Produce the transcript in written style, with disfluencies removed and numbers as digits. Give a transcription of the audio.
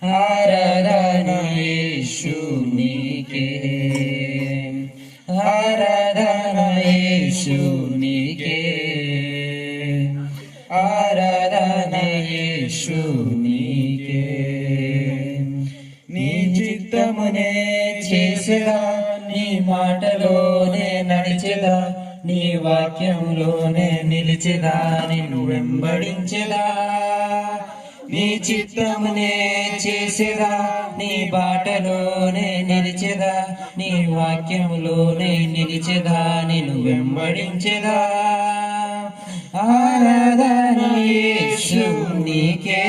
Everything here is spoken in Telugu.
ఆరాధన యేసునికే, ఆరాధన యేసునికే, ఆరాధన యేసునికే. నీ చిత్తమునే చేసేదా, నీ మాటలోనే నడిచెదా, నీ వాక్యంలోనే నిలిచెదా, నిన్ను వెంబడించెదా. నీ చిత్తమునే చేసేదా, నీ బాటలోనే నిలిచెదా, నీ వాక్యములోనే నిలిచెదా, నిన్ను వెంబడించెదా. ఆరాధన యేసునికే.